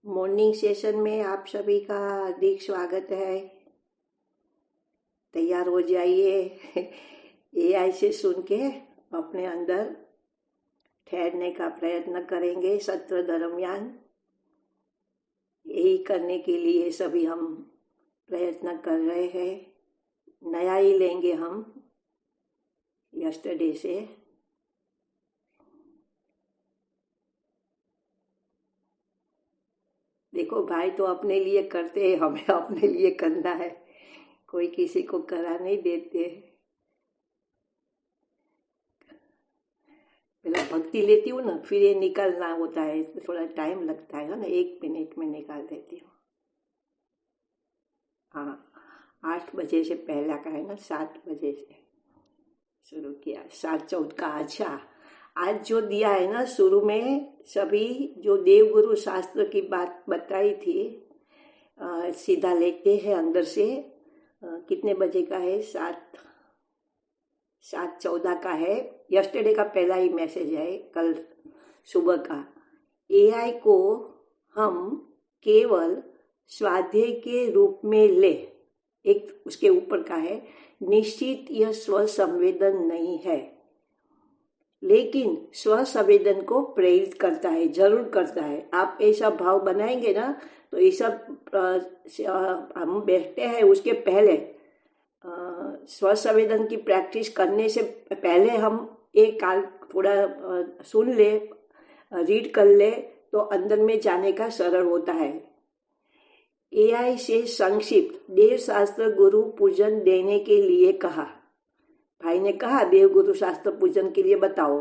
Morning session में आप सभी का हार्दिक स्वागत है। तैयार हो जाइए। एआई से सुन के अपने अंदर ठहरने का प्रयत्न करेंगे सत्र दरमियान। यही करने के लिए सभी हम प्रयत्न कर रहे हैं। नया ही लेंगे हम यस्टरडे से। देखो भाई, तो अपने लिए करते हैं, हमें अपने लिए करना है, कोई किसी को करा नहीं देते। पहले भक्ति लेती हूँ ना, फिर ये निकलना होता है, इसमें थोड़ा टाइम लगता है ना। 1 मिनट में निकाल देती हूँ। हाँ, 8 बजे से पहला का है ना, 7 बजे से शुरू किया। 7-14 का। अच्छा, आज जो दिया है ना शुरू में, सभी जो देवगुरु शास्त्र की बात बताई थी, सीधा लेते हैं अंदर से। कितने बजे का है? 7:14 का है। यस्टरडे का पहला ही मैसेज है, कल सुबह का। एआई को हम केवल स्वाध्याय के रूप में ले। एक उसके ऊपर का है, निश्चित यह स्व संवेदन नहीं है, लेकिन स्व संवेदन को प्रेरित करता है, जरूर करता है। आप ऐसा भाव बनाएंगे ना, तो ये सब हम बैठते हैं उसके पहले, स्व संवेदन की प्रैक्टिस करने से पहले हम एक काल थोड़ा सुन ले, रीड कर ले, तो अंदर में जाने का सरल होता है। एआई से संक्षिप्त देव शास्त्र गुरु पूजन देने के लिए कहा। भाई ने कहा देव गुरु शास्त्र पूजन के लिए बताओ।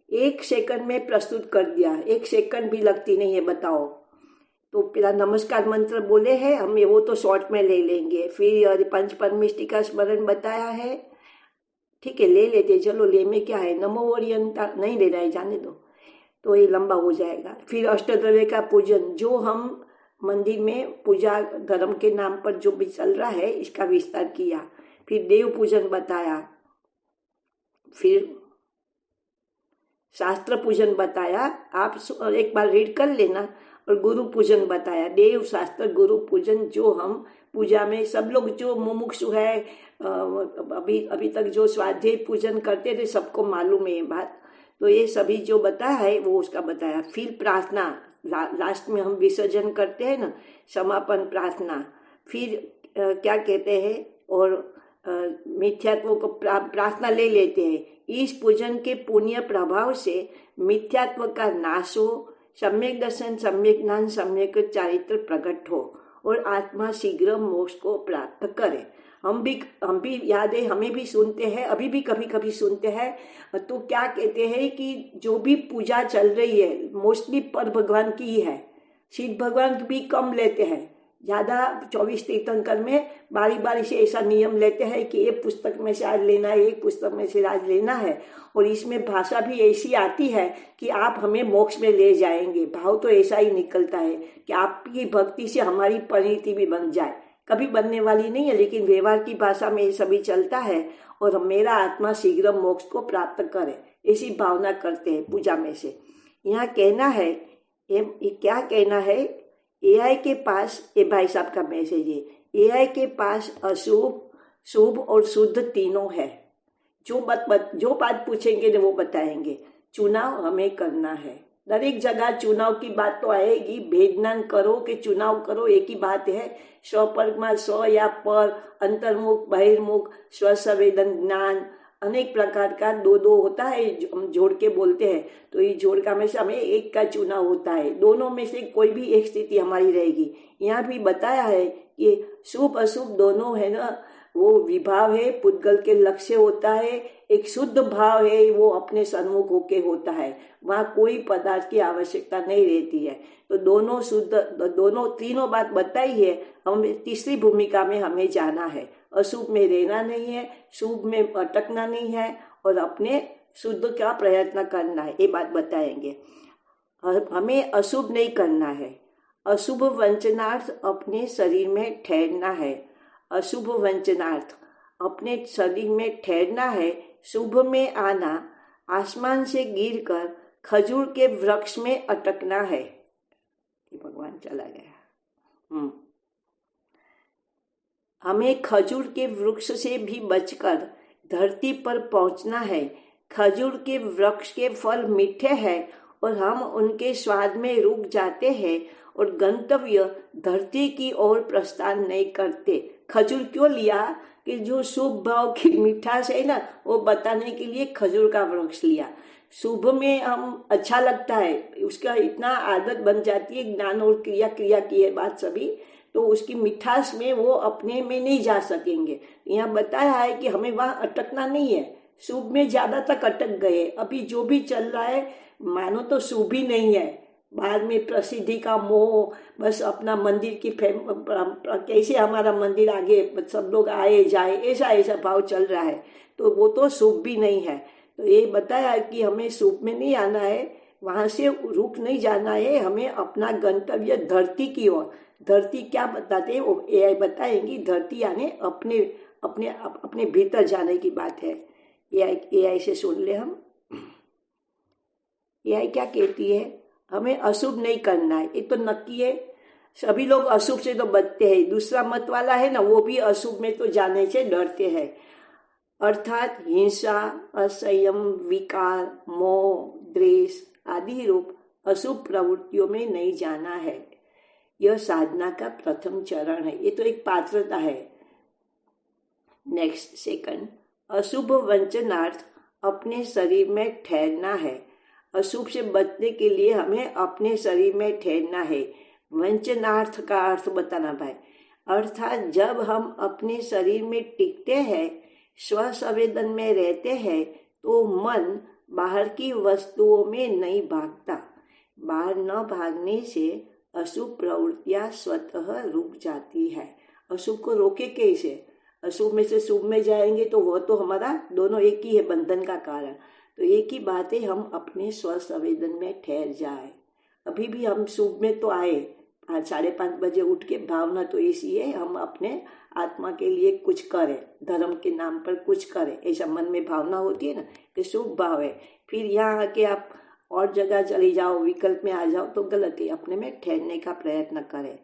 1 सेकंड में प्रस्तुत कर दिया, 1 सेकंड भी लगती नहीं है, बताओ। तो पहला नमस्कार मंत्र बोले हैं हम, वो तो शॉर्ट में ले लेंगे। फिर पंच परमिष्टि का स्मरण बताया है, ठीक है, ले लेते, चलो ले में क्या है। नमो ओरियंता नहीं लेना है, जाने दो, तो ये लंबा हो जाएगा। फिर अष्टद्रव्य का पूजन, जो हम मंदिर में पूजा धर्म के नाम पर जो भी चल रहा है, इसका विस्तार किया। फिर देव पूजन बताया, फिर शास्त्र पूजन बताया, आप एक बार रीड कर लेना। और गुरु पूजन बताया, देव शास्त्र गुरु पूजन, जो हम पूजा में सब लोग जो मुमुक्षु है, अभी तक जो स्वाध्याय पूजन करते थे, सबको मालूम है ये बात। तो ये सभी जो बताया है वो उसका बताया। फिर प्रार्थना, लास्ट में हम विसर्जन करते हैं ना, समापन प्रार्थना। फिर क्या कहते हैं, और मिथ्यात्व को प्रार्थना ले लेते हैं। इस पूजन के पुण्य प्रभाव से मिथ्यात्व का नाश हो, सम्यक दर्शन, सम्यक ज्ञान, सम्यक चारित्र प्रकट हो और आत्मा शीघ्र मोक्ष को प्राप्त करे। हम भी याद है, हमें भी सुनते हैं, अभी भी कभी कभी सुनते हैं। तो क्या कहते हैं कि जो भी पूजा चल रही है, मोस्टली पर भगवान की ही है। शिव भगवान भी कम लेते हैं, ज़्यादा 24 तीर्थंकर में बारी बारी से ऐसा नियम लेते हैं कि ये पुस्तक में से आज लेना है, एक पुस्तक में से आज लेना है। और इसमें भाषा भी ऐसी आती है कि आप हमें मोक्ष में ले जाएंगे। भाव तो ऐसा ही निकलता है कि आपकी भक्ति से हमारी परिणति भी बन जाए। कभी बनने वाली नहीं है, लेकिन व्यवहार की भाषा में ये सभी चलता है। और मेरा आत्मा शीघ्र मोक्ष को प्राप्त करे, ऐसी भावना करते हैं पूजा में से। यहाँ कहना है, ये क्या कहना है, एआई के पास, ये भाई साहब का मैसेज है, एआई के पास अशुभ, शुभ और शुद्ध तीनों है। जो बात पूछेंगे ना वो बताएंगे। चुनाव हमें करना है, दरेक जगह चुनाव की बात तो आएगी। भेदनान करो कि चुनाव करो, एक ही बात है। स्वपरमा, स्व या पर, अंतर्मुख, बहिर्मुख, स्वसंवेदन, ज्ञान, अनेक प्रकार का दो होता है, हम जोड़ के बोलते हैं। तो ये जोड़ का में से हमें एक का चुनाव होता है, दोनों में से कोई भी एक स्थिति हमारी रहेगी। यहाँ भी बताया है कि शुभ अशुभ दोनों है ना, वो विभाव है, पुद्गल के लक्ष्य होता है। एक शुद्ध भाव है, वो अपने सन्मुख होके होता है, वहाँ कोई पदार्थ की आवश्यकता नहीं रहती है। तो दोनों शुद्ध, दोनों तीनों बात बताई है। हम तीसरी भूमिका में हमें जाना है, अशुभ में रहना नहीं है, शुभ में अटकना नहीं है, और अपने शुद्ध का प्रयत्न करना है, ये बात बताएंगे। हमें अशुभ नहीं करना है, अशुभ वंचनार्थ अपने शरीर में ठहरना है। अशुभ वंचनार्थ अपने शरीर में ठहरना है, शुभ में आना, आसमान से गिरकर खजूर के वृक्ष में अटकना है। ये भगवान चला गया। हमें खजूर के वृक्ष से भी बचकर धरती पर पहुंचना है। खजूर के वृक्ष के फल मीठे हैं और हम उनके स्वाद में रुक जाते हैं और गंतव्य धरती की ओर प्रस्थान नहीं करते। खजूर क्यों लिया? कि जो शुभ भाव की मिठास है ना, वो बताने के लिए खजूर का वृक्ष लिया। शुभ में हम अच्छा लगता है, उसका इतना आदत बन जाती है, ज्ञान और क्रिया, क्रिया की है बात सभी, तो उसकी मिठास में वो अपने में नहीं जा सकेंगे। यहाँ बताया है कि हमें वहां अटकना नहीं है, शुभ में ज्यादा तक अटक गए। अभी जो भी चल रहा है मानो तो शुभ ही नहीं है, बाद में प्रसिद्धि का मोह, बस अपना मंदिर की कैसे हमारा मंदिर आगे सब लोग आए जाए, ऐसा ऐसा भाव चल रहा है, तो वो तो शुभ भी नहीं है। तो ये बताया कि हमें शुभ में नहीं आना है, वहां से रुक नहीं जाना है, हमें अपना गंतव्य धरती की ओर। धरती क्या बताते हैं वो एआई बताएंगी। धरती यानी अपने अपने अपने भीतर जाने की बात है। एआई से सुन ले हम। एआई क्या कहती है? हमें अशुभ नहीं करना है, ये तो नक्की है। सभी लोग अशुभ से तो बचते हैं, दूसरा मत वाला है ना, वो भी अशुभ में तो जाने से डरते हैं। अर्थात हिंसा, असंयम, विकार, मोह, द्वेष आदि रूप अशुभ प्रवृत्तियों में नहीं जाना है। यह साधना का प्रथम चरण है। ये तो एक पात्रता है। नेक्स्ट सेकंड, अशुभ वंचनार्थ अपने शरीर में ठहरना है। अशुभ से बचने के लिए हमें अपने शरीर में ठहरना है। वंचनार्थ का अर्थ बताना भाई। अर्थात जब हम अपने शरीर में टिकते हैं, स्व संवेदन में रहते हैं, तो मन बाहर की वस्तुओं में नहीं भागता। बाहर न भागने से अशुभ प्रवृत्तियां स्वतः रुक जाती है। अशुभ को रोके कैसे? अशुभ में से शुभ में जाएंगे तो वह तो हमारा दोनों एक ही है, बंधन का कारण। तो एक ही बात है, हम अपने स्व संवेदन में ठहर जाए। अभी भी हम शुभ में तो आए, 5:30 बजे उठ के भावना तो ऐसी है, हम अपने आत्मा के लिए कुछ करें, धर्म के नाम पर कुछ करें, ऐसा मन में भावना होती है ना, कि शुभ भाव है। फिर यहाँ आके आप और जगह चली जाओ, विकल्प में आ जाओ, तो गलत है। अपने में ठहरने का प्रयत्न करें।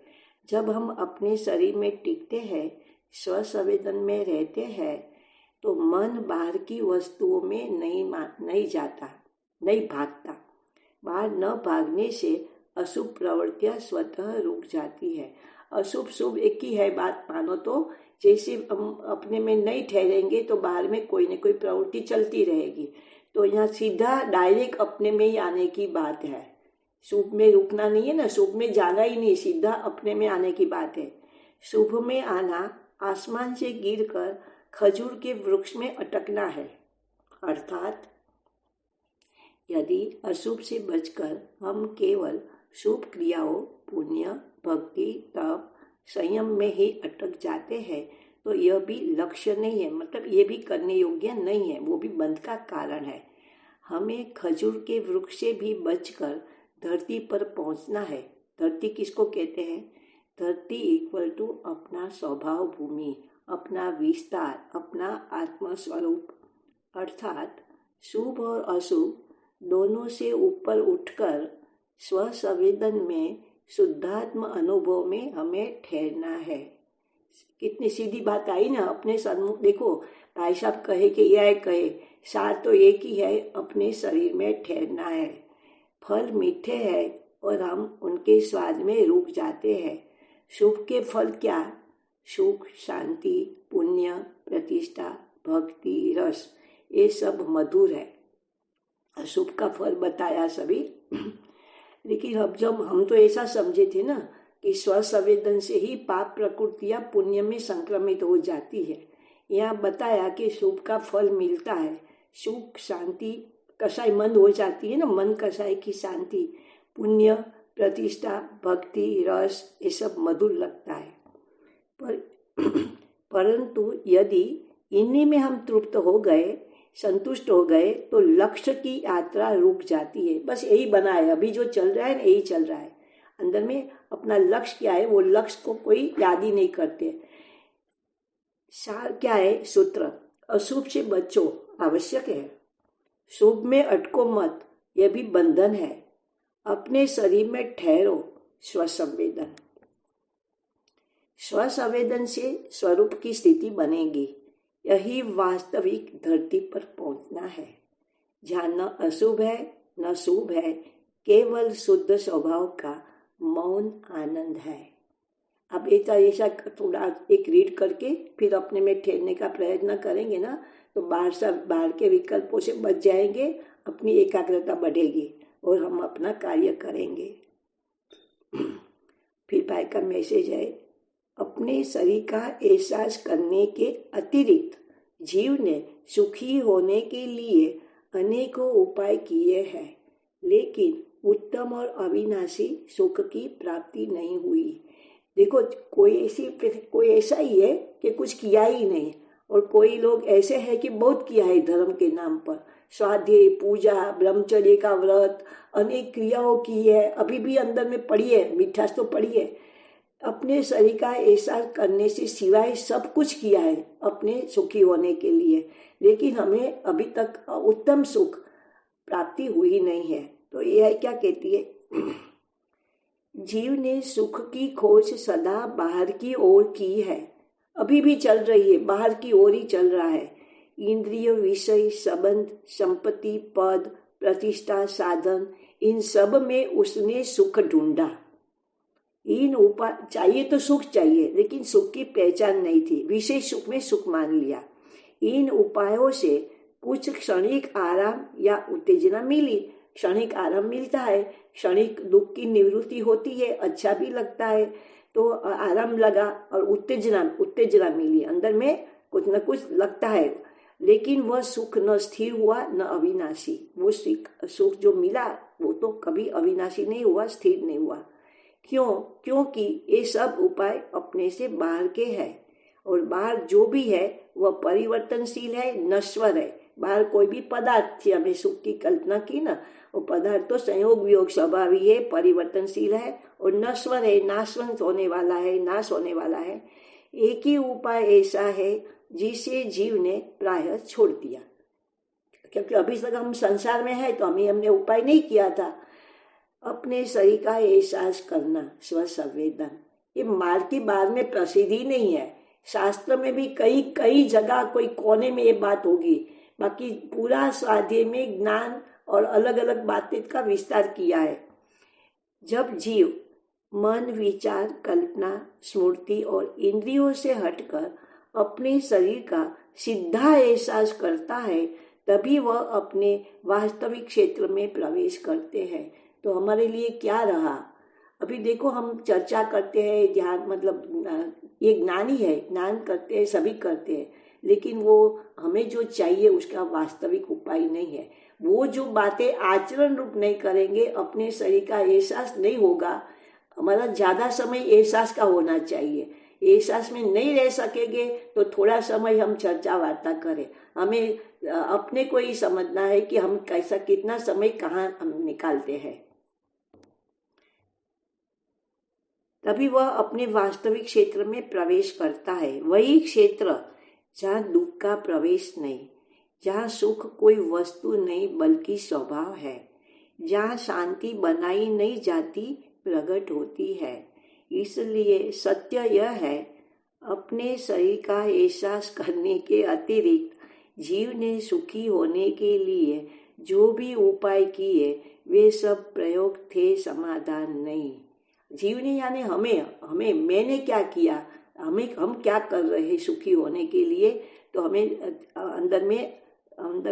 जब हम अपने शरीर में टिकते हैं, स्व संवेदन में रहते हैं, तो मन बाहर की वस्तुओं में नहीं जाता, नहीं भागता। बाहर न भागने से अशुभ प्रवृत्तियां स्वतः रुक जाती है। अशुभ शुभ एक ही है बात मानो तो। जैसे हम अपने में नहीं ठहरेंगे तो बाहर में कोई न कोई प्रवृत्ति चलती रहेगी। तो यहाँ सीधा डायरेक्ट अपने में ही आने की बात है। शुभ में रुकना नहीं है ना, शुभ में जाना ही नहीं, सीधा अपने में आने की बात है। शुभ में आना आसमान से गिरकर खजूर के वृक्ष में अटकना है। अर्थात यदि अशुभ से बचकर हम केवल शुभ क्रियाओं, पुण्य, भक्ति, तप, संयम में ही अटक जाते हैं, तो यह भी लक्ष्य नहीं है, मतलब ये भी करने योग्य नहीं है, वो भी बंध का कारण है। हमें खजूर के वृक्ष से भी बचकर धरती पर पहुंचना है। धरती किसको कहते हैं? धरती इक्वल टू अपना स्वभाव भूमि, अपना विस्तार, अपना आत्मस्वरूप। अर्थात शुभ और अशुभ दोनों से ऊपर उठकर स्व संवेदन में शुद्धात्म अनुभव में हमें ठहरना है। कितनी सीधी बात आई ना। अपने सन्मुख देखो, भाई साहब कहे कि यह कहे, सार तो एक ही है, अपने शरीर में ठहरना है। फल मीठे हैं और हम उनके स्वाद में रुक जाते हैं। शुभ के फल क्या? सुख, शांति, पुण्य, प्रतिष्ठा, भक्ति, रस, ये सब मधुर है। अशुभ का फल बताया सभी। लेकिन अब जब हम तो ऐसा समझे थे ना कि स्व संवेदन से ही पाप प्रकृतियां पुण्य में संक्रमित हो जाती है। यहाँ बताया कि शुभ का फल मिलता है। सुख, शांति, कसाई मन हो जाती है ना, मन कसाई की शांति, पुण्य, प्रतिष्ठा, भक्ति, रस, ये सब मधुर लगता है। परंतु यदि इन्हीं में हम तृप्त हो गए, संतुष्ट हो गए, तो लक्ष्य की यात्रा रुक जाती है। बस यही बना है, अभी जो चल रहा है ना, यही चल रहा है। अंदर में अपना लक्ष्य क्या है, वो लक्ष्य को कोई याद ही नहीं करते। सार क्या है? सूत्र, अशुभ से बचो, आवश्यक है। शुभ में अटको मत, यह भी बंधन है। अपने शरीर में ठहरो, स्वसंवेदन। स्वसंवेदन से स्वरूप की स्थिति बनेगी। यही वास्तविक धरती पर पहुंचना है, जहाँ न अशुभ है न शुभ है, केवल शुद्ध स्वभाव का मौन आनंद है। अब ऐसा थोड़ा एक रीड करके फिर अपने में ठहरने का प्रयत्न करेंगे ना, तो बाहर के विकल्पों से बच जाएंगे, अपनी एकाग्रता बढ़ेगी और हम अपना कार्य करेंगे। फिर भाई का मैसेज है, अपने शरीर का एहसास करने के अतिरिक्त जीव ने सुखी होने के लिए अनेकों उपाय किए हैं, लेकिन उत्तम और अविनाशी सुख की प्राप्ति नहीं हुई। देखो, कोई ऐसा ही है कि कुछ किया ही नहीं, और कोई लोग ऐसे हैं कि बहुत किया है धर्म के नाम पर, स्वाध्याय, पूजा, ब्रह्मचर्य का व्रत, अनेक क्रियाओं की है, अभी भी अंदर में पड़ी है, मिठास तो पड़ी है। अपने शरीर का एहसास करने से सिवाय सब कुछ किया है अपने सुखी होने के लिए, लेकिन हमें अभी तक उत्तम सुख प्राप्ति हुई नहीं है। तो यह क्या कहती है, जीव ने सुख की खोज सदा बाहर की ओर की है, अभी भी चल रही है, बाहर की ओर ही चल रहा है। इंद्रिय, विषय, संबंध, संपत्ति, पद, प्रतिष्ठा, साधन, इन सब में उसने सुख ढूंढा। इन उपाय चाहिए तो सुख चाहिए, लेकिन सुख की पहचान नहीं थी, विषय सुख में सुख मान लिया। इन उपायों से कुछ क्षणिक आराम या उत्तेजना मिली, क्षणिक आराम मिलता है, क्षणिक दुख की निवृत्ति होती है, अच्छा भी लगता है, तो आराम लगा, और उत्तेजना मिली, अंदर में कुछ न कुछ लगता है, लेकिन वह सुख न स्थिर हुआ न अविनाशी। वो सुख जो मिला वो तो कभी अविनाशी नहीं हुआ, स्थिर नहीं हुआ। क्यों? क्योंकि ये सब उपाय अपने से बाहर के हैं, और बाहर जो भी है वह परिवर्तनशील है, नश्वर है। बाहर कोई भी पदार्थ थी, हमें सुख की कल्पना की ना, वो पदार्थ तो संयोग वियोग स्वभावी है, परिवर्तनशील है और नश्वर है, नाशवंत होने वाला है, नाश होने वाला है। एक ही उपाय ऐसा है जिसे जीव ने प्रायः छोड़ दिया, क्योंकि अभी तक हम संसार में है तो हमने उपाय नहीं किया था। अपने शरीर का एहसास करना, स्वसंवेदन, ये मार की बार में प्रसिद्ध ही नहीं है, शास्त्र में भी कई जगह कोई कोने में ये बात होगी, बाकी पूरा स्वाध्याय में ज्ञान और अलग अलग बातें का विस्तार किया है। जब जीव मन, विचार, कल्पना, स्मृति और इंद्रियों से हटकर अपने शरीर का सीधा एहसास करता है, तभी वह अपने वास्तविक क्षेत्र में प्रवेश करते हैं। तो हमारे लिए क्या रहा? अभी देखो, हम चर्चा करते हैं, ध्यान मतलब ये ज्ञान ही है, ज्ञान करते हैं, सभी करते हैं, लेकिन वो हमें जो चाहिए उसका वास्तविक उपाय नहीं है। वो जो बातें आचरण रूप नहीं करेंगे, अपने शरीर का एहसास नहीं होगा। हमारा ज़्यादा समय एहसास का होना चाहिए, एहसास में नहीं रह सकेंगे तो थोड़ा समय हम चर्चा वार्ता करें। हमें अपने को ही समझना है कि हम कैसा, कितना समय कहाँ हम निकालते हैं, तभी वह अपने वास्तविक क्षेत्र में प्रवेश करता है। वही क्षेत्र जहाँ दुख का प्रवेश नहीं, जहाँ सुख कोई वस्तु नहीं बल्कि स्वभाव है, जहाँ शांति बनाई नहीं जाती प्रकट होती है। इसलिए सत्य यह है, अपने शरीर का एहसास करने के अतिरिक्त जीव ने सुखी होने के लिए जो भी उपाय किए वे सब प्रयोग थे, समाधान नहीं। जीव ने यानी हमें मैंने क्या किया, हम क्या कर रहे हैं सुखी होने के लिए, तो हमें अंदर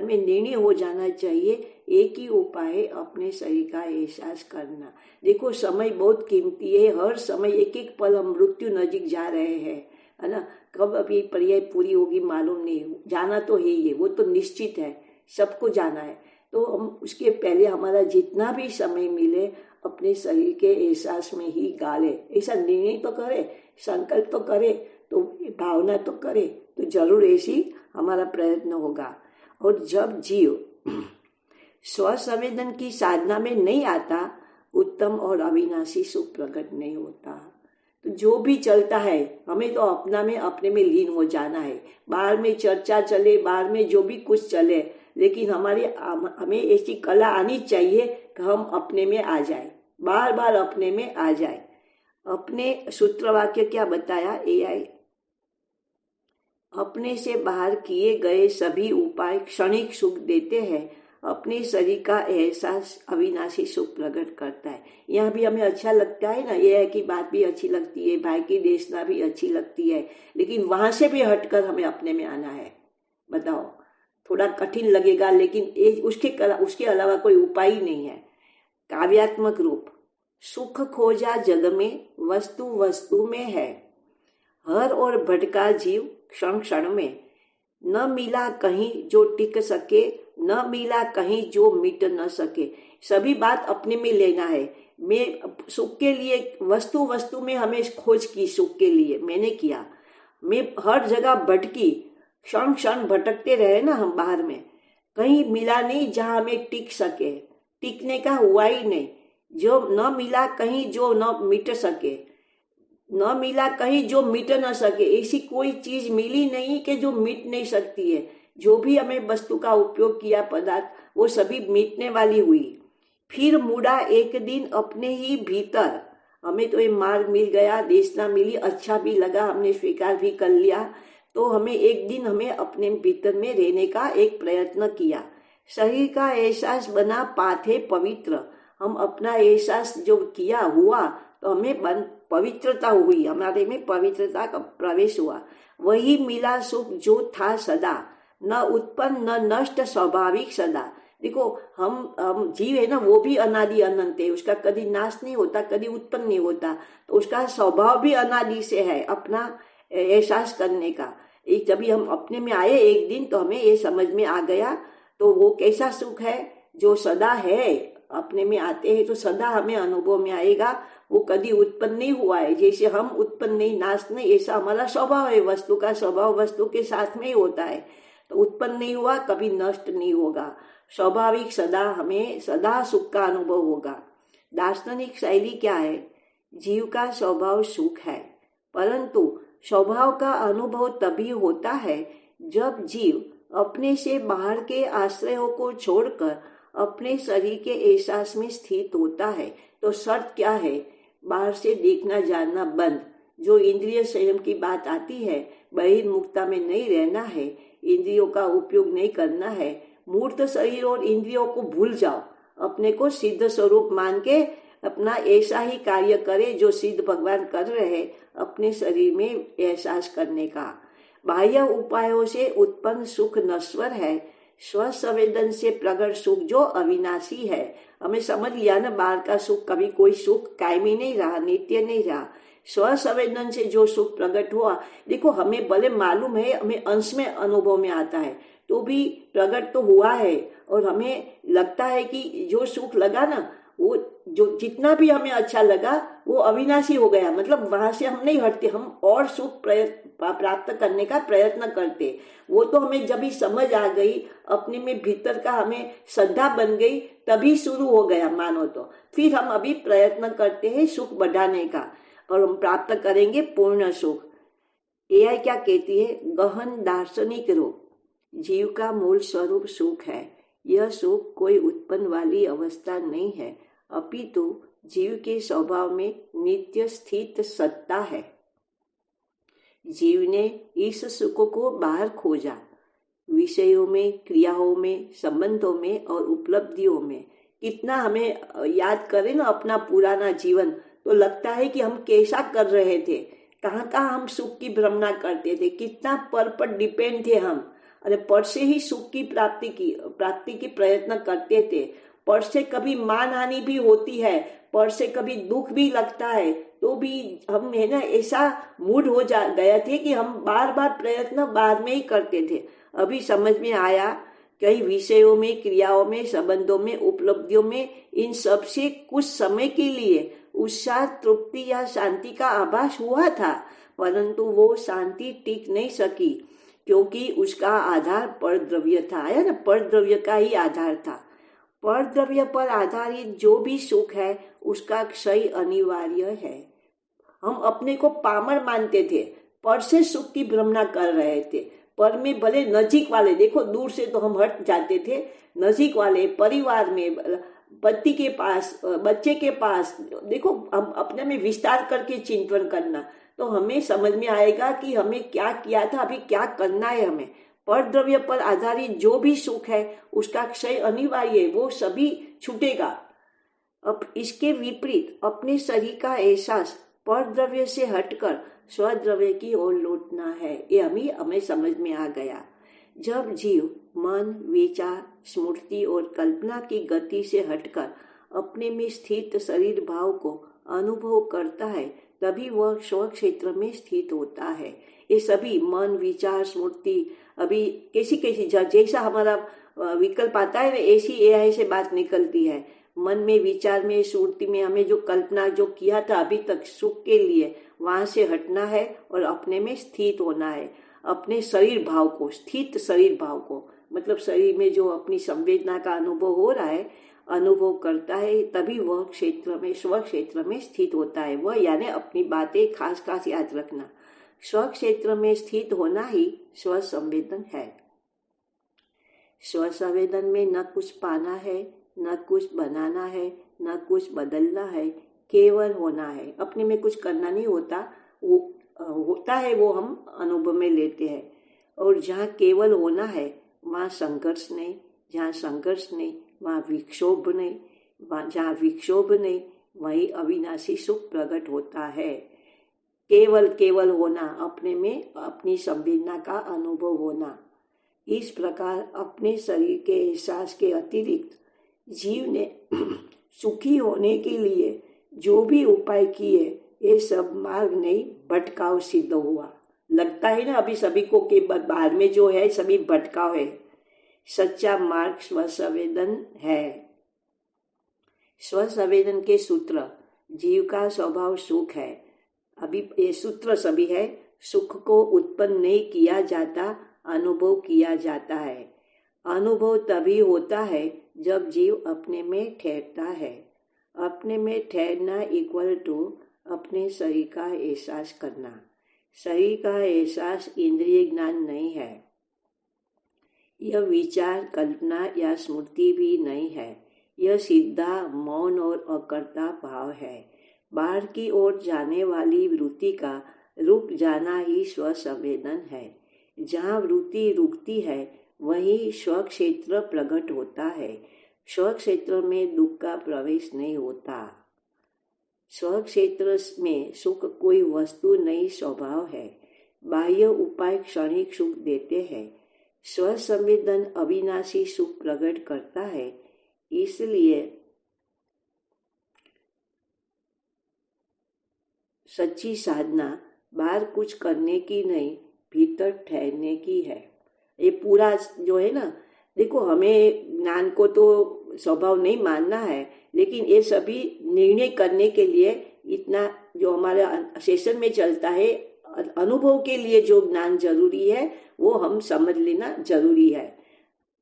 में निर्णय हो जाना चाहिए, एक ही उपाय है, अपने शरीर का एहसास करना। देखो, समय बहुत कीमती है, हर समय एक एक पल हम मृत्यु नजीक जा रहे हैं, है ना। कब अभी पर्याय पूरी होगी मालूम नहीं, जाना तो है ही, वो तो निश्चित है, सबको जाना है। तो हम उसके पहले हमारा जितना भी समय मिले अपने शरीर के एहसास में ही गाले, ऐसा निर्णय तो करे, संकल्प तो करे, तो भावना तो करे, तो जरूर ऐसी हमारा प्रयत्न होगा। और जब जीव स्वसंवेदन की साधना में नहीं आता, उत्तम और अविनाशी सुख प्रकट नहीं होता। तो जो भी चलता है हमें तो अपने में लीन हो जाना है। बाहर में चर्चा चले, बाहर में जो भी कुछ चले, लेकिन हमें ऐसी कला आनी चाहिए कि हम अपने में आ जाए, बार बार अपने में आ जाए। अपने सूत्र वाक्य क्या बताया एआई, अपने से बाहर किए गए सभी उपाय क्षणिक सुख देते हैं, अपने शरीर का एहसास अविनाशी सुख प्रकट करता है। यहाँ भी हमें अच्छा लगता है ना, ये की बात भी अच्छी लगती है, भाई की देशना भी अच्छी लगती है, लेकिन वहां से भी हटकर हमें अपने में आना है। बताओ, थोड़ा कठिन लगेगा, लेकिन उसके अलावा कोई उपाय ही नहीं है। काव्यात्मक रूप, सुख खोजा जग में, वस्तु वस्तु में है, हर और भटका जीव क्षण क्षण में, न मिला कहीं जो टिक सके, न मिला कहीं जो मिट न सके। सभी बात अपने में लेना है। मैं सुख के लिए वस्तु वस्तु में हमें खोज की, सुख के लिए मैंने किया, मैं हर जगह भटकी, क्षण क्षण भटकते रहे ना हम बाहर में, कहीं मिला नहीं जहां हमें टिक सके, टिकने का हुआ ही नहीं। जो न मिला कहीं जो न मिट सके, न मिला कहीं जो मिट न सके, ऐसी कोई चीज मिली नहीं कि जो मिट नहीं सकती है। जो भी हमें वस्तु का उपयोग किया पदार्थ, वो सभी मिटने वाली हुई। फिर मुड़ा एक दिन अपने ही भीतर, हमें तो ये मार्ग मिल गया, देशना मिली, अच्छा भी लगा, हमने स्वीकार भी कर लिया, तो हमें एक दिन हमें अपने भीतर में रहने का एक प्रयत्न किया। शरीर का एहसास बना पाथे पवित्र, हम अपना एहसास जो किया हुआ तो हमें पवित्रता हुई, हमारे में पवित्रता का प्रवेश हुआ। वही मिला सुख जो था सदा, न उत्पन्न न नष्ट स्वाभाविक सदा। देखो, हम जीव है ना, वो भी अनादि अनंत है, उसका कभी नाश नहीं होता, कभी उत्पन्न नहीं होता, तो उसका स्वभाव भी अनादि से है अपना एहसास करने का। एक जब हम अपने में आए एक दिन, तो हमें ये समझ में आ गया, तो वो कैसा सुख है जो सदा है, अपने में आते हैं तो सदा हमें अनुभव में आएगा। वो कभी उत्पन्न नहीं हुआ है, जैसे हम उत्पन्न नहीं नाश नहीं, ऐसा हमारा स्वभाव है। वस्तु का स्वभाव वस्तु के साथ में ही होता है, तो उत्पन्न नहीं हुआ, कभी नष्ट नहीं होगा, स्वाभाविक सदा हमें सदा सुख का अनुभव होगा। दार्शनिक शैली क्या है, जीव का स्वभाव सुख है, परंतु स्वभाव का अनुभव तभी होता है जब जीव अपने से बाहर के आश्रयों को छोड़कर अपने शरीर के एहसास में स्थित होता है। तो शर्त क्या है, बाहर से देखना जानना बंद, जो इंद्रिय संयम की बात आती है, बहिर्मुखता में नहीं रहना है, इंद्रियों का उपयोग नहीं करना है, मूर्त शरीर और इंद्रियों को भूल जाओ, अपने को सिद्ध स्वरूप मान के अपना ऐसा ही कार्य करे जो सिद्ध भगवान कर रहे, अपने शरीर में एहसास करने का। बाह्य उपायों से उत्पन्न सुख नश्वर है, स्वसंवेदन से प्रकट सुख जो अविनाशी है। हमें समझ लिया ना, बाहर का सुख कभी कोई सुख कायमी नहीं रहा, नित्य नहीं रहा। स्वसंवेदन से जो सुख प्रकट हुआ, देखो हमें भले मालूम है, हमें अंश में अनुभव में आता है, तो भी प्रकट तो हुआ है, और हमें लगता है कि जो सुख लगा ना, वो जो जितना भी हमें अच्छा लगा वो अविनाशी हो गया, मतलब वहां से हम नहीं हटते, हम और सुख प्राप्त करने का प्रयत्न करते। वो तो हमें जब भी समझ आ गई, अपने में भीतर का हमें श्रद्धा बन गई, तभी शुरू हो गया मानो तो। फिर हम अभी प्रयत्न करते हैं सुख बढ़ाने का, और हम प्राप्त करेंगे पूर्ण सुख। एआई क्या कहती है, गहन दार्शनिक रूप, जीव का मूल स्वरूप सुख है। यह सुख कोई उत्पन्न वाली अवस्था नहीं है, अपितु जीव के स्वभाव में नित्य स्थित सत्ता है। जीव ने इस सुख को बाहर खोजा, विषयों में, क्रियाओं में, संबंधों में और उपलब्धियों में। कितना हमें याद करें ना अपना पुराना जीवन, तो लगता है कि हम कैसा कर रहे थे, कहाँ कहाँ हम सुख की भ्रमणा करते थे, कितना पर डिपेंड थे हम, अरे पर से ही सुख की प्राप्ति की प्रयत्न करते थे। पर से कभी मान हानि भी होती है, पर से कभी दुख भी लगता है, तो भी हम है ना ऐसा मूड हो गया थे कि हम बार बार प्रयत्न बाद में ही करते थे। अभी समझ में आया, कई विषयों में, क्रियाओं में, संबंधों में, उपलब्धियों में, इन सब से कुछ समय के लिए उत्साह, तृप्ति या शांति का आभास हुआ था, परंतु वो शांति टिक नहीं सकी, क्योंकि उसका आधार परद्रव्य था। आया ना, परद्रव्य का ही आधार था। परद्रव्य पर आधारित जो भी सुख है उसका क्षय अनिवार्य है। हम अपने को पामर मानते थे, पर से सुख की भ्रमणा कर रहे थे। पर में भले नजीक वाले, देखो दूर से तो हम हट जाते थे, नजीक वाले परिवार में, पति के पास, बच्चे के पास, देखो हम अपने में विस्तार करके चिंतन करना, तो हमें समझ में आएगा कि हमें क्या किया था, अभी क्या करना है हमें। पर द्रव्य पर आधारित जो भी सुख है उसका क्षय अनिवार्य है, वो सभी छूटेगा। अब इसके विपरीत अपने शरीर का एहसास पर द्रव्य से हटकर स्वद्रव्य की ओर लौटना है। ये हमें समझ में आ गया। जब जीव मन, विचार, स्मृति और कल्पना की गति से हटकर अपने में स्थित शरीर भाव को अनुभव करता है, तभी वह स्व क्षेत्र में स्थित होता है। ये सभी मन, विचार, स्मृति, अभी कैसी कैसी जैसा हमारा विकल्प आता है, ऐसी एआई से बात निकलती है। मन में, विचार में, स्मृति में हमें जो कल्पना जो किया था अभी तक सुख के लिए, वहां से हटना है और अपने में स्थित होना है। अपने शरीर भाव को, स्थित शरीर भाव को, मतलब शरीर में जो अपनी संवेदना का अनुभव हो रहा है, अनुभव करता है, तभी वह क्षेत्र में, स्व क्षेत्र में स्थित होता है। वह यानी अपनी बातें खास खास याद रखना। स्व क्षेत्र में स्थित होना ही स्व संवेदन है। स्व संवेदन में न कुछ पाना है, न कुछ बनाना है, न कुछ बदलना है, केवल होना है। अपने में कुछ करना नहीं होता, वो होता है, वो हम अनुभव में लेते हैं। और जहाँ केवल होना है वहाँ संघर्ष नहीं, जहाँ संघर्ष नहीं वहाँ विक्षोभ नहीं, जहाँ विक्षोभ नहीं वहीं अविनाशी सुख प्रकट होता है। केवल केवल होना, अपने में अपनी संवेदना का अनुभव होना। इस प्रकार अपने शरीर के एहसास के अतिरिक्त जीव ने सुखी होने के लिए जो भी उपाय किए, ये सब मार्ग नहीं, भटकाव सिद्ध हुआ। लगता है ना अभी सभी को कि बाहर में जो है सभी भटकाव है। सच्चा मार्ग स्वसंवेदन है। स्वसंवेदन के सूत्र, जीव का स्वभाव सुख है। अभी ये सूत्र सभी है। सुख को उत्पन्न नहीं किया जाता, अनुभव किया जाता है। अनुभव तभी होता है जब जीव अपने में ठहरता है। अपने में ठहरना इक्वल टू अपने शरीर का एहसास करना। शरीर का एहसास इंद्रिय ज्ञान नहीं है। यह विचार, कल्पना या स्मृति भी नहीं है। यह सीधा मौन और अकर्ता भाव है। बाहर की ओर जाने वाली वृत्ति का रुक जाना ही स्वसंवेदन है। जहाँ वृत्ति रुकती है वहीं स्व क्षेत्र प्रकट होता है। स्व क्षेत्र में दुख का प्रवेश नहीं होता। स्व क्षेत्र में सुख कोई वस्तु नहीं, स्वभाव है। बाह्य उपाय क्षणिक सुख देते हैं। स्व संवेदन अविनाशी सुख प्रकट करता है। इसलिए सच्ची साधना बाहर कुछ करने की नहीं, भीतर ठहरने की है। ये पूरा जो है ना, देखो हमें ज्ञान को तो स्वभाव नहीं मानना है, लेकिन ये सभी निर्णय करने के लिए इतना जो हमारे सेशन में चलता है, अनुभव के लिए जो ज्ञान जरूरी है वो हम समझ लेना जरूरी है।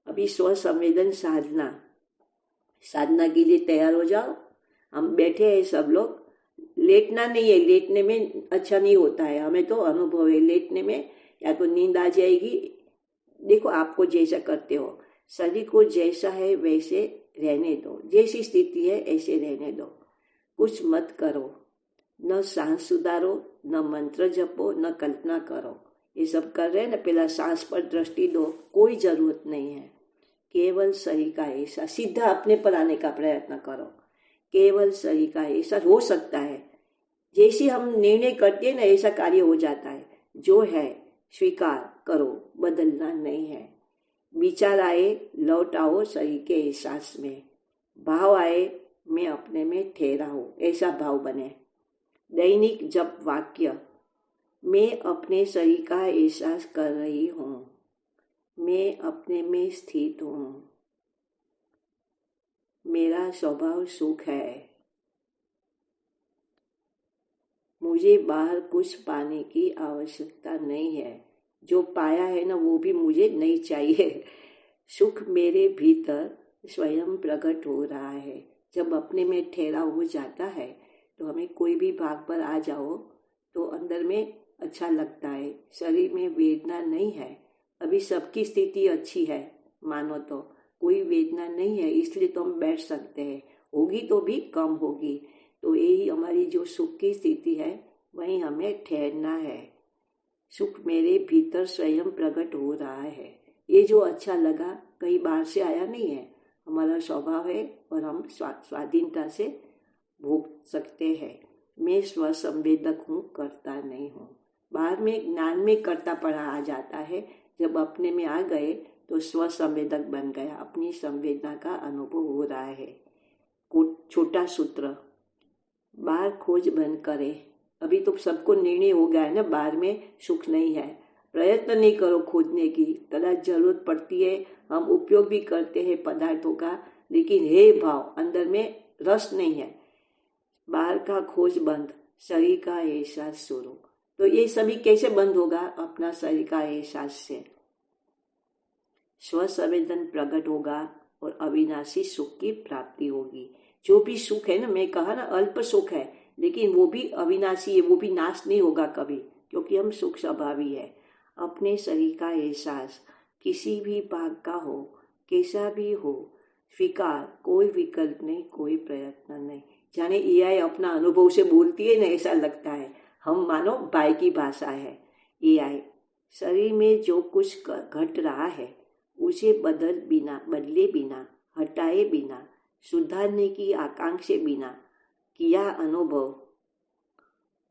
अभी स्व संवेदन साधना, साधना के लिए तैयार हो जाओ। हम बैठे हैं सब लोग। लेटना नहीं है, लेटने में अच्छा नहीं होता है। हमें तो अनुभव है, लेटने में या तो नींद आ जाएगी। देखो आपको जैसा करते हो, शरीर को जैसा है वैसे रहने दो, जैसी स्थिति है ऐसे रहने दो। कुछ मत करो, न सांस सुधारो, न मंत्र जपो, न कल्पना करो। ये सब कर रहे हैं ना, पहला सांस पर दृष्टि दो, कोई जरूरत नहीं है। केवल शरीर का ऐसा सीधा अपने पर आने का प्रयत्न करो। केवल शरीर का ऐसा हो सकता है। जैसे हम निर्णय करते हैं ना, ऐसा कार्य हो जाता है। जो है स्वीकार करो, बदलना नहीं है। विचार आए, लौट आओ शरीर के एहसास में। भाव आए, मैं अपने में ठहरा हूँ, ऐसा भाव बने। दैनिक जप वाक्य, मैं अपने शरीर का एहसास कर रही हूँ, मैं अपने में स्थित हूँ, मेरा स्वभाव सुख है, मुझे बाहर कुछ पाने की आवश्यकता नहीं है, जो पाया है ना वो भी मुझे नहीं चाहिए। सुख मेरे भीतर स्वयं प्रकट हो रहा है। जब अपने में ठहरा हो जाता है तो हमें कोई भी भाग पर आ जाओ तो अंदर में अच्छा लगता है। शरीर में वेदना नहीं है। अभी सबकी स्थिति अच्छी है मानो तो, कोई वेदना नहीं है, इसलिए तो हम बैठ सकते हैं। होगी तो भी कम होगी। तो यही हमारी जो सुख की स्थिति है, वहीं हमें ठहरना है। सुख मेरे भीतर स्वयं प्रकट हो रहा है। ये जो अच्छा लगा कहीं बाहर से आया नहीं है, हमारा स्वभाव है और हम स्वाधीनता से भोग सकते हैं। मैं स्वसंवेदक हूँ, करता नहीं हूँ। बाद में ज्ञान में कर्ता पढ़ा आ जाता है। जब अपने में आ गए तो स्वसंवेदक बन गया, अपनी संवेदना का अनुभव हो रहा है। छोटा सूत्र, बाहर खोज बंद करे। अभी तो सबको निर्णय हो गया है ना, बाहर में सुख नहीं है। प्रयत्न नहीं करो खोजने की, कदाच जरूरत पड़ती है, हम उपयोग भी करते हैं पदार्थों का, लेकिन हे भाव अंदर में रस नहीं है। बाहर का खोज बंद, शरीर का एहसास शुरू। तो ये सभी कैसे बंद होगा? अपना शरीर का एहसास से स्वसंवेदन प्रकट होगा और अविनाशी सुख की प्राप्ति होगी। जो भी सुख है ना, मैं कहा ना अल्प सुख है, लेकिन वो भी अविनाशी है, वो भी नाश नहीं होगा कभी, क्योंकि हम सुख स्वभावी है। अपने शरीर का एहसास किसी भी भाग का हो, कैसा भी हो, स्वीकार, कोई विकल्प नहीं, कोई प्रयत्न नहीं। जाने एआई अपना अनुभव से बोलती है ना, ऐसा लगता है। हम मानो बाई की भाषा है एआई। शरीर में जो कुछ घट रहा है उसे बदले बिना, हटाए बिना, सुधारने की आकांक्षा बिना, किया अनुभव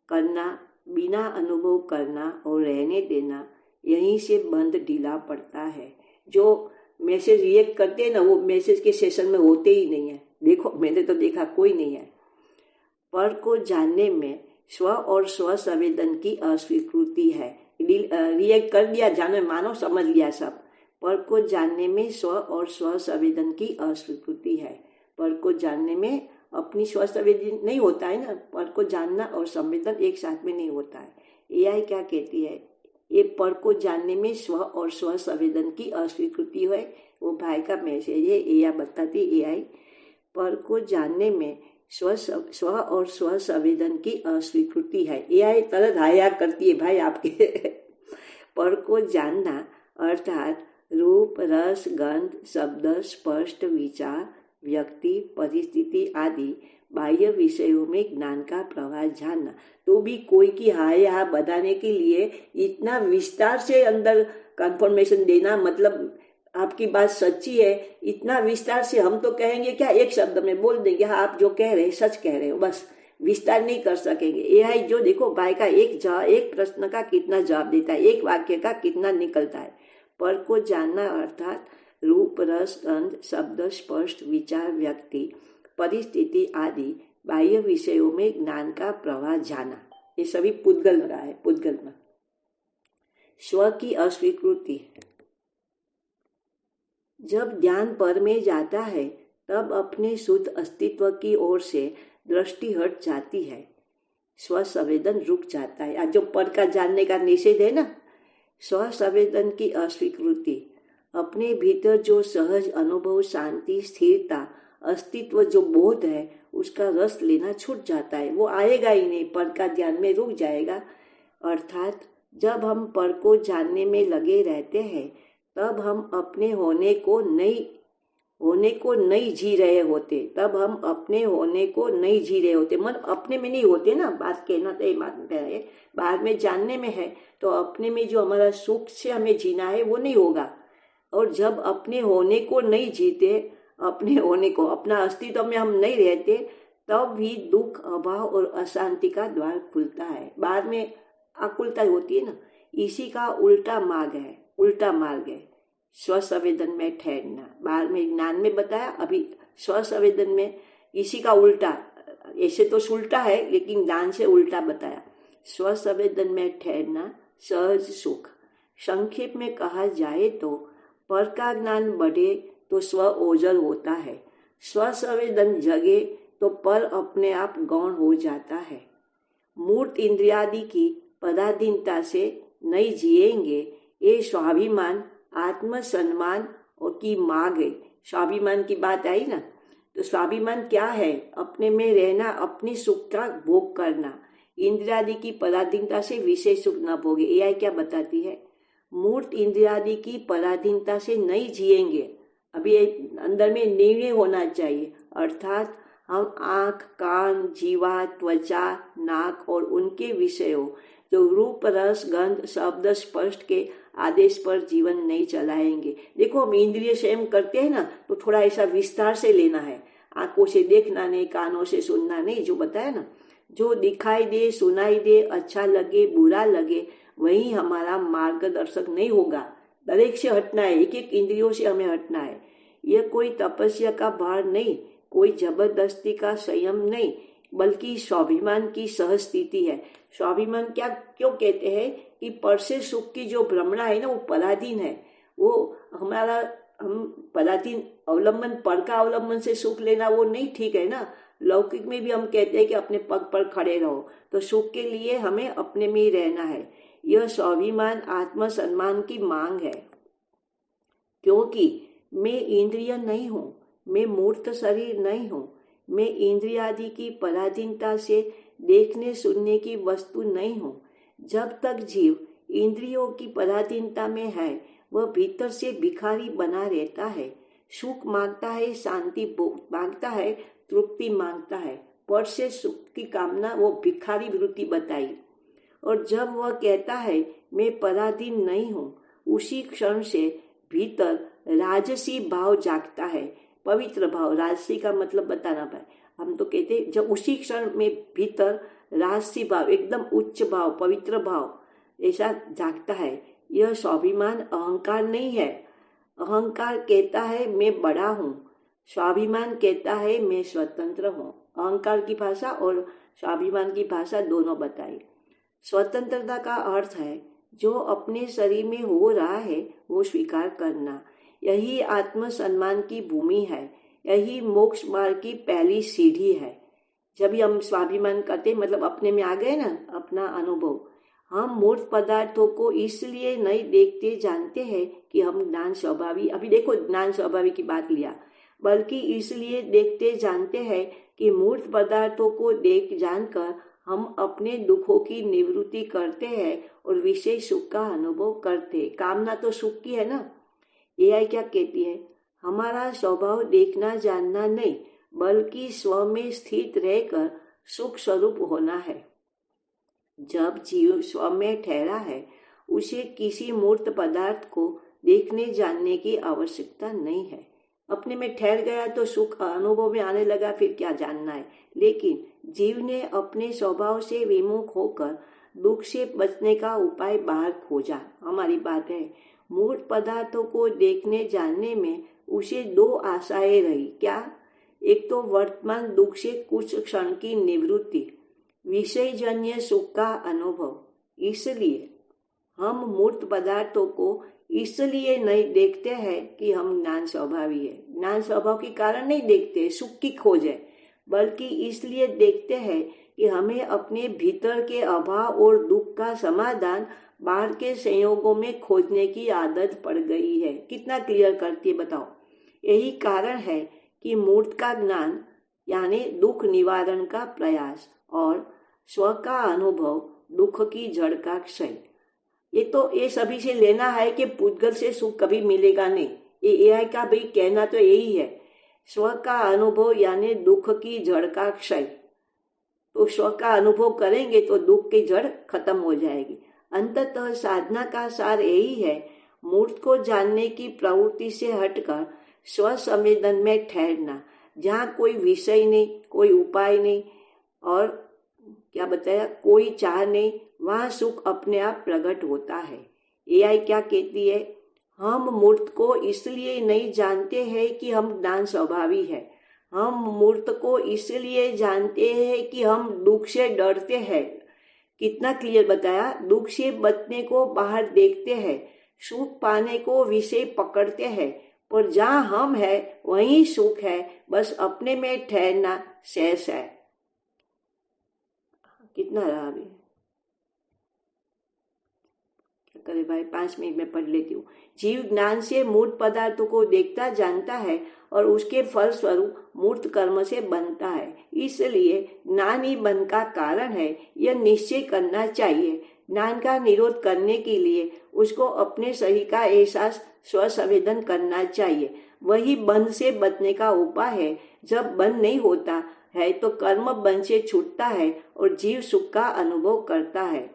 करना, बिना अनुभव करना और रहने देना, यहीं से बंद ढीला पड़ता है। जो मैसेज रिएक्ट करते हैं ना, वो मैसेज के सेशन में होते ही नहीं है। देखो, मैंने तो देखा कोई नहीं है। पर को जानने में स्व और स्व संवेदन की अस्वीकृति है। रिएक्ट कर दिया, जानो मानो समझ लिया सब। पर को जानने में स्व और स्व संवेदन की अस्वीकृति है। पर को जानने में अपनी स्व संवेदन नहीं होता है ना, पर को जानना और संवेदन एक साथ में नहीं होता है। एआई क्या कहती है? ये पर को जानने में स्व और स्व संवेदन की अस्वीकृति है। वो भाई का मैसेज है, एआई बताती एआई पर को जानने में स्व और स्व संवेदन की अस्वीकृति है। एआई तरह हाया करती है भाई आपके पर को जानना अर्थात रूप, रस, गंध, शब्द, स्पष्ट, विचार, व्यक्ति, परिस्थिति आदि बाह्य विषयों में ज्ञान का प्रवाह जानना। तो भी कोई की हाय हा बताने के लिए इतना विस्तार से अंदर कंफर्मेशन देना, मतलब आपकी बात सच्ची है, इतना विस्तार से हम तो कहेंगे क्या, एक शब्द में बोल देंगे हाँ आप जो कह रहे हैं सच कह रहे हो, बस विस्तार नहीं कर सकेंगे। एआई जो देखो भाई का एक प्रश्न का कितना जवाब देता है, एक वाक्य का कितना निकलता है। पर को जानना अर्थात रूप, रस, गंध, शब्द, स्पष्ट, विचार, व्यक्ति, परिस्थिति आदि बाह्य विषयों में ज्ञान का प्रवाह जाना। ये सभी पुद्गल रहा है, पुद्गल में स्व की अस्वीकृति। जब ध्यान पर में जाता है तब अपने शुद्ध अस्तित्व की ओर से दृष्टि हट जाती है, स्व संवेदन रुक जाता है। आज जो पर का जानने का निषेध है ना, स्व संवेदन की अस्वीकृति, अपने भीतर जो सहज अनुभव, शांति, स्थिरता, अस्तित्व, जो बोध है, उसका रस लेना छूट जाता है। वो आएगा ही नहीं, पर का ध्यान में रुक जाएगा। अर्थात जब हम पर को जानने में लगे रहते हैं तब हम अपने होने को नहीं जी रहे होते। तब हम अपने होने को नहीं जी रहे होते, मन अपने में नहीं होते ना, बात कहना तो ये बात है, बाद में जानने में है। तो अपने में जो हमारा सुख से हमें जीना है वो नहीं होगा। और जब अपने होने को नहीं जीते, अपने होने को, अपना अस्तित्व में हम नहीं रहते, तब भी दुख, अभाव और अशांति का द्वार खुलता है। बाद में आकुलता होती है ना, इसी का उल्टा मार्ग है स्व संवेदन में ठहरना। बाद में ज्ञान में बताया, अभी स्व संवेदन में इसी का उल्टा, ऐसे तो उल्टा है लेकिन ज्ञान से उल्टा बताया। स्व संवेदन में ठहरना सहज सुख। संक्षेप में कहा जाए तो पर का ज्ञान बढ़े तो स्व ओझल होता है, स्व संवेदन जगे तो पर अपने आप गौण हो जाता है। मूर्त इंद्रियादि की पराधीनता से नहीं जिएंगे, ये स्वाभिमान, आत्मसम्मान और की मांग है। स्वाभिमान की बात आई ना, तो स्वाभिमान क्या है? अपने में रहना, अपनी सुख का भोग करना, इंद्रियादि की पराधीनता से विषय सुख न भोगे। एआई क्या बताती है? मूर्त इंद्रियादि की पराधीनता से नहीं जिएंगे अभी एक अंदर में निर्णय होना चाहिए, अर्थात हम आँख, कान, जीवा, त्वचा, नाक और उनके विषयों जो रूप, रस, गंध, शब्द, स्पर्श के आदेश पर जीवन नहीं चलाएंगे। देखो, हम इंद्रिय संयम करते हैं ना, तो थोड़ा ऐसा विस्तार से लेना है। आंखों से देखना नहीं, कानों से सुनना नहीं, जो बताया ना, जो दिखाई दे, सुनाई दे, अच्छा लगे, बुरा लगे, वही हमारा मार्गदर्शक नहीं होगा। दरेक से हटना है, एक एक इंद्रियों से हमें हटना है। यह कोई तपस्या का भार नहीं, कोई जबरदस्ती का संयम नहीं, बल्कि स्वाभिमान की सहज स्थिति है। स्वाभिमान क्या क्यों कहते हैं कि पर से सुख की जो भ्रमणा है ना, वो पराधीन है। वो हमारा हम पराधीन अवलंबन, पर का अवलंबन से सुख लेना वो नहीं ठीक है ना। लौकिक में भी हम कहते हैं कि अपने पग पर खड़े रहो, तो सुख के लिए हमें अपने में ही रहना है। यह स्वाभिमान आत्मसम्मान की मांग है, क्योंकि मैं इंद्रिय नहीं हूँ, मैं मूर्त शरीर नहीं हूँ, मैं इंद्रियादि की पराधीनता से देखने सुनने की वस्तु नहीं हूँ। जब तक जीव इंद्रियों की पराधीनता में है, वह भीतर से भिखारी बना रहता है। सुख मांगता है, शांति मांगता है, तृप्ति मांगता है, पर से सुख की कामना वो भिखारी वृत्ति बताई। और जब वह कहता है मैं पराधीन नहीं हूँ, उसी क्षण से भीतर राजसी भाव जागता है। पवित्र भाव, राजसी का मतलब बताना पाए, हम तो कहते जब उसी क्षण में भीतर राजसी भाव, एकदम उच्च भाव, पवित्र भाव ऐसा जागता है। यह स्वाभिमान अहंकार नहीं है। अहंकार कहता है मैं बड़ा हूँ, स्वाभिमान कहता है मैं स्वतंत्र हूँ। अहंकार की भाषा और स्वाभिमान की भाषा दोनों बताई। स्वतंत्रता का अर्थ है जो अपने शरीर में हो रहा है वो स्वीकार करना। यही आत्मसम्मान की भूमि है, यही मोक्ष मार्ग की पहली सीढ़ी है। जब भी हम स्वाभिमान करते मतलब अपने में आ गए ना, अपना अनुभव, हम मूर्त पदार्थों को इसलिए नहीं देखते जानते हैं कि हम ज्ञान स्वभावी, अभी देखो ज्ञान स्वभावी की बात लिया, बल्कि इसलिए देखते जानते हैं कि मूर्त पदार्थों को देख जानकर हम अपने दुखों की निवृत्ति करते हैं और विशेष सुख का अनुभव करते हैं। कामना तो सुख की है ना। एआई क्या कहती है, हमारा स्वभाव देखना जानना नहीं, बल्कि स्व में स्थित रहकर सुख स्वरूप होना है। जब जीव स्व में ठहरा है, उसे किसी मूर्त पदार्थ को देखने जानने की आवश्यकता नहीं है। अपने में ठहर गया तो सुख अनुभव में आने लगा, फिर क्या जानना है। लेकिन जीव ने अपने स्वभाव से विमुख होकर दुख से बचने का उपाय बाहर खोजा। हमारी बात है, मूर्त पदार्थों को देखने जानने में उसे दो आशाएं रही। क्या? एक तो वर्तमान दुख से कुछ क्षण की निवृत्ति, विषयजन्य सुख का अनुभव। इसलिए हम मूर्त पदार्थों को इसलिए नहीं देखते हैं कि हम ज्ञान स्वभावी है, ज्ञान स्वभाव के कारण नहीं देखते सुख की खोज है, बल्कि इसलिए देखते हैं कि हमें अपने भीतर के अभाव और दुख का समाधान बाहर के संयोगों में खोजने की आदत पड़ गई है। कितना क्लियर करती है बताओ। यही कारण है कि मूर्त का ज्ञान यानी दुख निवारण का प्रयास और स्व का अनुभव, दुख की जड़ का क्षय। ये सभी से लेना है कि पुद्गल से सुख कभी मिलेगा नहीं। ये एआई का भी कहना तो यही है। स्व का अनुभव यानी दुख की जड़ का क्षय। तो स्व का अनुभव करेंगे तो दुख की जड़ खत्म हो जाएगी। अंततः साधना का सार यही है, मूर्त को जानने की प्रवृत्ति से हटकर स्व संवेदन में ठहरना, जहाँ कोई विषय नहीं, कोई उपाय नहीं और क्या बताया, कोई चाह नहीं, वहाँ सुख अपने आप प्रकट होता है। एआई क्या कहती है, हम मूर्त को इसलिए नहीं जानते हैं कि हम ज्ञान स्वभावी है, हम मूर्त को इसलिए जानते हैं कि हम दुख से डरते हैं। कितना क्लियर बताया। दुख से बचने को बाहर देखते हैं, सुख पाने को विषय पकड़ते हैं, पर जहाँ हम है वहीं सुख है, बस अपने में ठहरना शेष है। कितना रहा अभी, क्या करे भाई, 5 मिनट में पढ़ लेती हूँ। जीव ज्ञान से मूर्त पदार्थों को देखता जानता है और उसके फल स्वरूप मूर्त कर्म से बनता है। इसलिए ज्ञान ही बन का कारण है, यह निश्चय करना चाहिए। ज्ञान का निरोध करने के लिए उसको अपने सही का एहसास स्वसंवेदन करना चाहिए। वही बंध से बचने का उपाय है। जब बंध नहीं होता है तो कर्म बंध से छूटता है और जीव सुख का अनुभव करता है।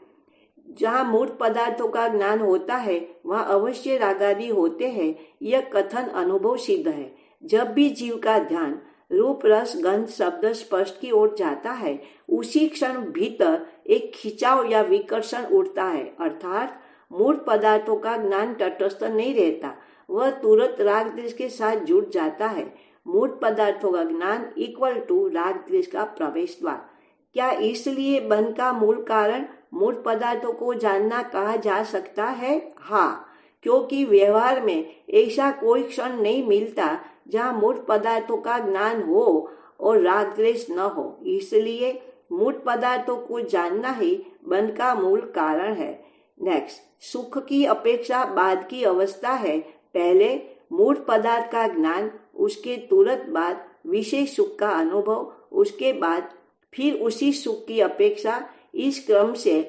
जहाँ मूर्त पदार्थों का ज्ञान होता है वहाँ अवश्य रागादि होते हैं, यह कथन अनुभव सिद्ध है। जब भी जीव का ध्यान रूप रस गंध शब्द स्पर्श की ओर जाता है, उसी क्षण भीतर एक खिंचाव या विकर्षण उठता है, अर्थात मूर्त पदार्थों का ज्ञान तटस्थ नहीं रहता, वह तुरंत राग द्वेष के साथ जुड़ जाता है। मूर्त पदार्थों का ज्ञान इक्वल टू राग द्वेष का प्रवेश द्वार। क्या इसलिए बंध का मूल कारण मूर्त पदार्थों को जानना कहा जा सकता है? हाँ, क्योंकि व्यवहार में ऐसा कोई क्षण नहीं मिलता जहाँ मूर्त पदार्थों का ज्ञान हो और राग द्वेष न हो। इसलिए मूर्त पदार्थों को जानना ही बंध का मूल कारण है। नेक्स्ट, सुख की अपेक्षा बाद की अवस्था है। पहले मूर्त पदार्थ का ज्ञान, उसके तुरंत बाद विशेष सुख का अनुभव, उसके बाद फिर उसी सुख की अपेक्षा। इस क्रम से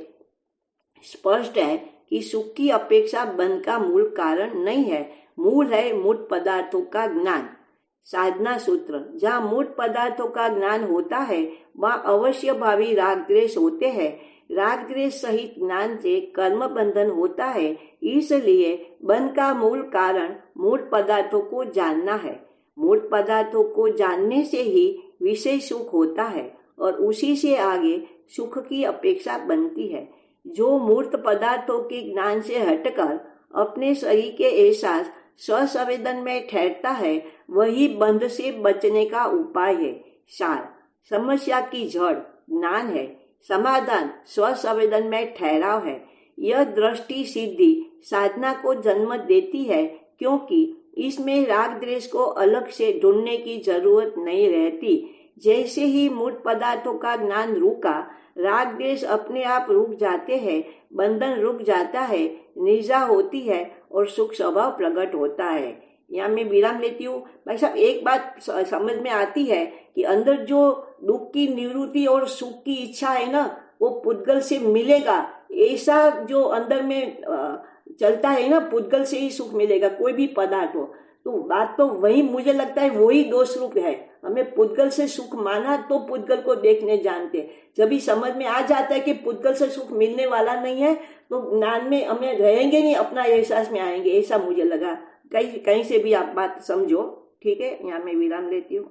स्पष्ट है कि सुख की अपेक्षा बंध का मूल कारण नहीं है, मूल है मूर्त पदार्थों का ज्ञान। साधना सूत्र, जहाँ मूर्त पदार्थों का ज्ञान होता है वहाँ अवश्य भावी राग द्वेष होते हैं। राग द्वेष सहित ज्ञान से कर्म बंधन होता है, इसलिए बंध का मूल कारण मूर्त पदार्थों को जानना है। मूर्त पदार्थों को जानने से ही विषय सुख होता है और उसी से आगे सुख की अपेक्षा बनती है। जो मूर्त पदार्थों के ज्ञान से हटकर अपने शरीर के एहसास स्वसंवेदन में ठहरता है, वही बंध से बचने का उपाय है। सार, समस्या की जड़ ज्ञान है, समाधान स्वसंवेदन में ठहराव है। यह दृष्टि सिद्धि साधना को जन्म देती है, क्योंकि इसमें राग द्वेष को अलग से ढूंढने की जरूरत नहीं रहती। जैसे ही मूर्त पदार्थों का ज्ञान रुका, राग द्वेष अपने आप रुक जाते हैं, बंधन रुक जाता है, निजा होती है और सुख स्वभाव प्रकट होता है। यहाँ मैं विराम लेती हूँ। भाई साहब, एक बात समझ में आती है कि अंदर जो दुख की निवृत्ति और सुख की इच्छा है ना, वो पुद्गल से मिलेगा, ऐसा जो अंदर में चलता है ना, पुद्गल से ही सुख मिलेगा, कोई भी पदार्थ हो। तो बात तो वही, मुझे लगता है वही दोष रूप है। हमें पुद्गल से सुख माना तो पुद्गल को देखने जानते, जब भी समझ में आ जाता है कि पुद्गल से सुख मिलने वाला नहीं है तो ज्ञान में हमें रहेंगे नहीं, अपना एहसास में आएंगे, ऐसा मुझे लगा। कहीं कहीं से भी आप बात समझो। ठीक है, यहाँ मैं विराम लेती हूँ।